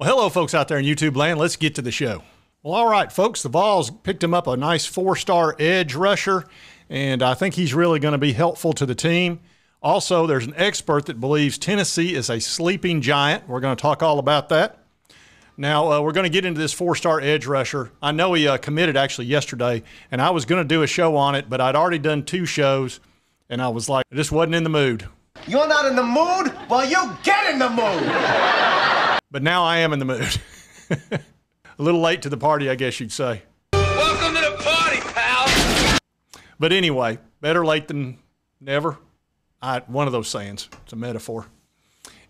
Well, hello, folks out there in YouTube land. Let's get to the show. Well, all right, folks, the Vols picked him up a nice 4-star edge rusher, and I think he's really going to be helpful to the team. Also, there's an expert that believes Tennessee is a sleeping giant. We're going to talk all about that. Now, we're going to get into this 4-star edge rusher. I know he committed actually yesterday, and I was going to do a show on it, but I'd already done 2 shows, and I was like, I just wasn't in the mood. You're not in the mood? Well, you get in the mood! But now I am in the mood. A little late to the party, I guess you'd say. Welcome to the party, pal! But anyway, better late than never. One of those sayings. It's a metaphor.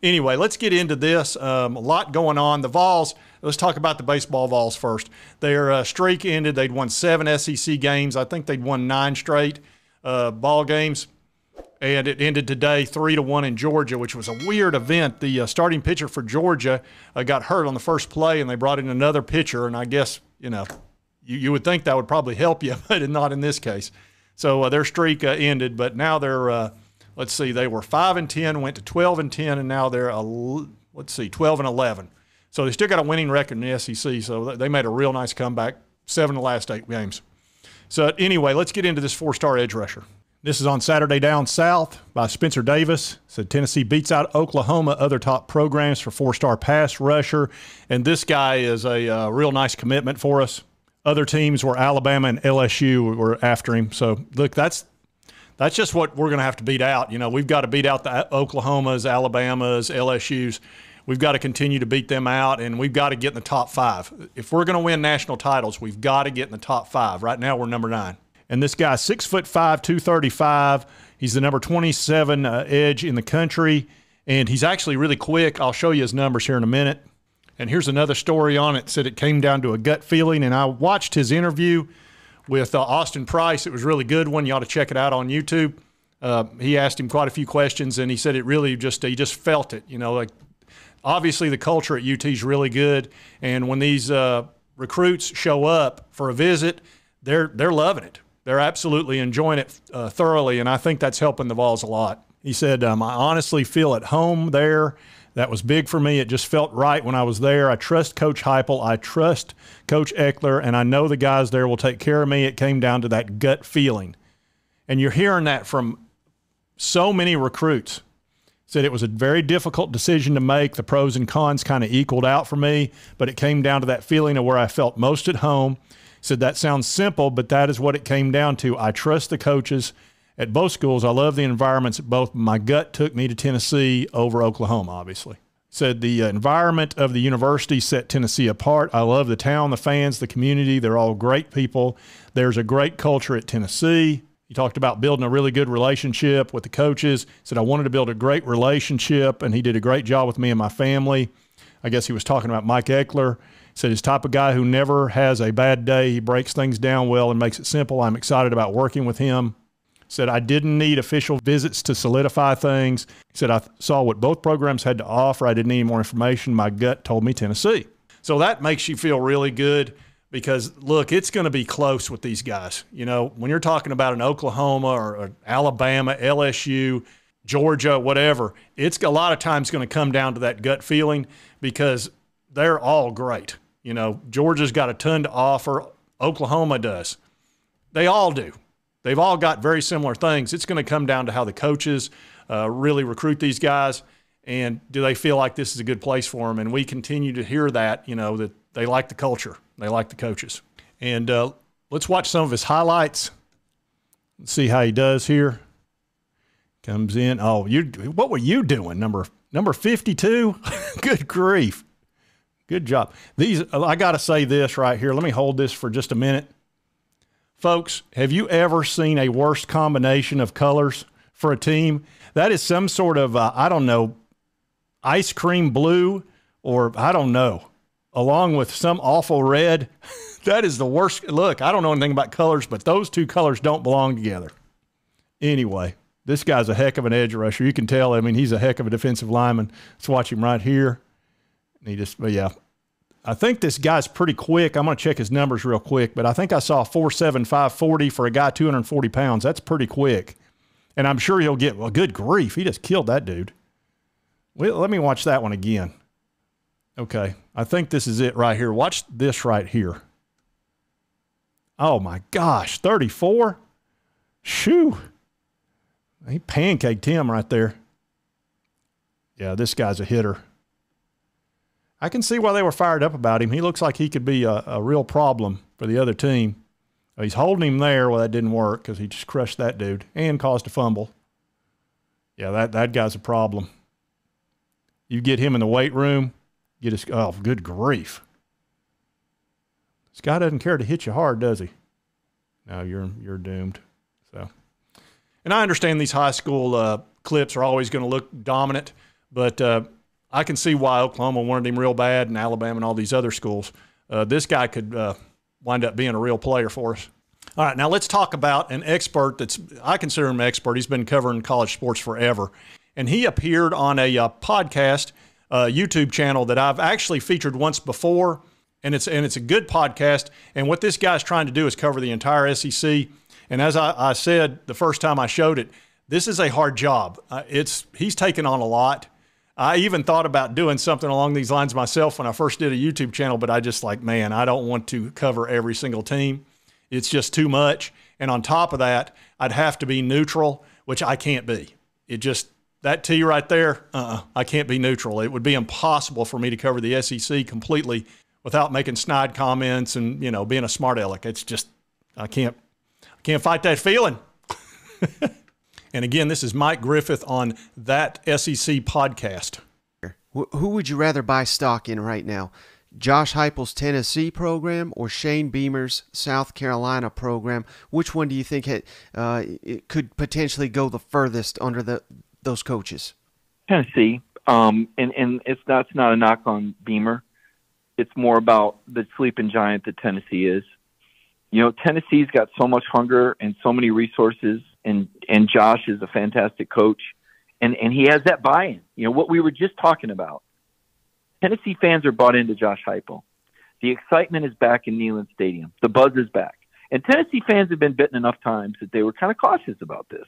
Anyway, let's get into this. A lot going on. The Vols, let's talk about the baseball Vols first. Their streak ended. They'd won 7 SEC games. I think they'd won 9 straight ball games. And it ended today 3-1 in Georgia, which was a weird event. The starting pitcher for Georgia got hurt on the first play, and they brought in another pitcher. And I guess, you know, you would think that would probably help you, but not in this case. So their streak ended, but now they're, let's see, they were 5-10, went to 12-10, and now they're, 12-11. So they still got a winning record in the SEC, so they made a real nice comeback, 7 of the last 8 games. So anyway, let's get into this 4-star edge rusher. This is on Saturday Down South by Spencer Davis. Said Tennessee beats out Oklahoma, other top programs for 4-star pass rusher. And this guy is a real nice commitment for us. Other teams were Alabama and LSU were after him. So, look, that's just what we're going to have to beat out. You know, we've got to beat out the Oklahomas, Alabamas, LSUs. We've got to continue to beat them out, and we've got to get in the top 5. If we're going to win national titles, we've got to get in the top 5. Right now, we're number 9. And this guy's 6'5", 235. He's the number 27 edge in the country, and he's actually really quick. I'll show you his numbers here in a minute. And here's another story on it. Said it came down to a gut feeling, and I watched his interview with Austin Price. It was a really good one. You ought to check it out on YouTube. He asked him quite a few questions, and he said it really he just felt it. You know, like obviously the culture at UT is really good, and when these recruits show up for a visit, they're loving it. They're absolutely enjoying it thoroughly, and I think that's helping the Vols a lot. He said, I honestly feel at home there. That was big for me. It just felt right when I was there. I trust Coach Heupel. I trust Coach Eckler, and I know the guys there will take care of me. It came down to that gut feeling. And you're hearing that from so many recruits. Said it was a very difficult decision to make. The pros and cons kind of equaled out for me, but it came down to that feeling of where I felt most at home. Said that sounds simple, but that is what it came down to. I trust the coaches at both schools. I love the environments at both. My gut took me to Tennessee over Oklahoma, obviously. Said the environment of the university set Tennessee apart. I love the town, the fans, the community. They're all great people. There's a great culture at Tennessee. He talked about building a really good relationship with the coaches. Said I wanted to build a great relationship, and he did a great job with me and my family. I guess he was talking about Mike Eckler. Said he's the type of guy who never has a bad day. He breaks things down well and makes it simple. I'm excited about working with him. Said I didn't need official visits to solidify things. He said I saw what both programs had to offer. I didn't need any more information. My gut told me Tennessee. So that makes you feel really good because, look, it's going to be close with these guys. You know, when you're talking about an Oklahoma or Alabama, LSU, Georgia, whatever, it's a lot of times going to come down to that gut feeling because they're all great. You know, Georgia's got a ton to offer. Oklahoma does. They all do. They've all got very similar things. It's going to come down to how the coaches really recruit these guys, and do they feel like this is a good place for them. And we continue to hear that, you know, that they like the culture. They like the coaches. And let's watch some of his highlights. Let's see how he does here. Comes in. Oh, what were you doing? Number 52? Good grief. Good job. I got to say this right here. Let me hold this for just a minute. Folks, have you ever seen a worse combination of colors for a team? That is some sort of, I don't know, ice cream blue, or I don't know, along with some awful red. That is the worst. Look, I don't know anything about colors, but those two colors don't belong together. Anyway, this guy's a heck of an edge rusher. You can tell, I mean, he's a heck of a defensive lineman. Let's watch him right here. But yeah, I think this guy's pretty quick. I'm going to check his numbers real quick, but I think I saw 4.7, 540 for a guy 240 pounds. That's pretty quick. And I'm sure he'll get, well, good grief, he just killed that dude. Well, let me watch that one again. Okay, I think this is it right here. Watch this right here. Oh, my gosh, 34? Shoo. He pancaked him right there. Yeah, this guy's a hitter. I can see why they were fired up about him. He looks like he could be a real problem for the other team. He's holding him there. Well, that didn't work because he just crushed that dude and caused a fumble. Yeah, that guy's a problem. You get him in the weight room, get his, oh, good grief. This guy doesn't care to hit you hard, does he? No, you're doomed. So, and I understand these high school clips are always going to look dominant, but I can see why Oklahoma wanted him real bad, and Alabama and all these other schools. This guy could wind up being a real player for us. All right, now let's talk about an expert I consider him an expert. He's been covering college sports forever. And he appeared on a podcast, YouTube channel that I've actually featured once before, and it's a good podcast. And what this guy's trying to do is cover the entire SEC. And as I said the first time I showed it, this is a hard job. He's taken on a lot. I even thought about doing something along these lines myself when I first did a YouTube channel, but I just like, man, I don't want to cover every single team. It's just too much. And on top of that, I'd have to be neutral, which I can't be. That T right there, I can't be neutral. It would be impossible for me to cover the SEC completely without making snide comments and, being a smart aleck. It's just, I can't fight that feeling. And again, this is Mike Griffith on That SEC Podcast. Who would you rather buy stock in right now? Josh Heupel's Tennessee program or Shane Beamer's South Carolina program? Which one do you think it could potentially go the furthest under those coaches? Tennessee, and it's not a knock on Beamer. It's more about the sleeping giant that Tennessee is. Tennessee's got so much hunger and so many resources, and Josh is a fantastic coach, and he has that buy-in. What we were just talking about. Tennessee fans are bought into Josh Heupel. The excitement is back in Neyland Stadium. The buzz is back. And Tennessee fans have been bitten enough times that they were kind of cautious about this.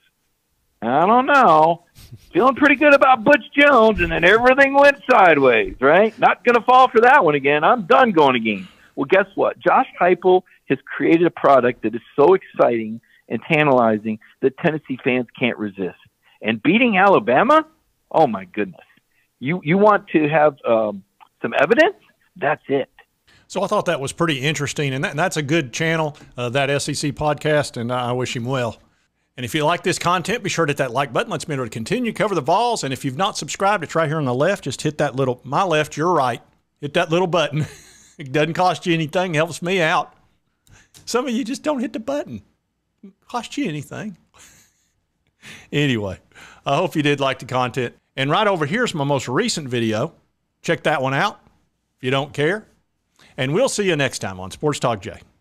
I don't know. Feeling pretty good about Butch Jones, and then everything went sideways, right? Not going to fall for that one again. I'm done going to games. Well, guess what? Josh Heupel has created a product that is so exciting and tantalizing that Tennessee fans can't resist. And beating Alabama? Oh, my goodness. You want to have some evidence? That's it. So I thought that was pretty interesting, and that's a good channel, That SEC Podcast, and I wish him well. And if you like this content, be sure to hit that like button. Let's be able to continue to cover the Vols. And if you've not subscribed, it's right here on the left. Just hit that little, my left, your right. Hit that little button. It doesn't cost you anything. It helps me out. Some of you just don't hit the button. It cost you anything. Anyway, I hope you did like the content. And right over here is my most recent video. Check that one out if you don't care. And we'll see you next time on Sports Talk Jay.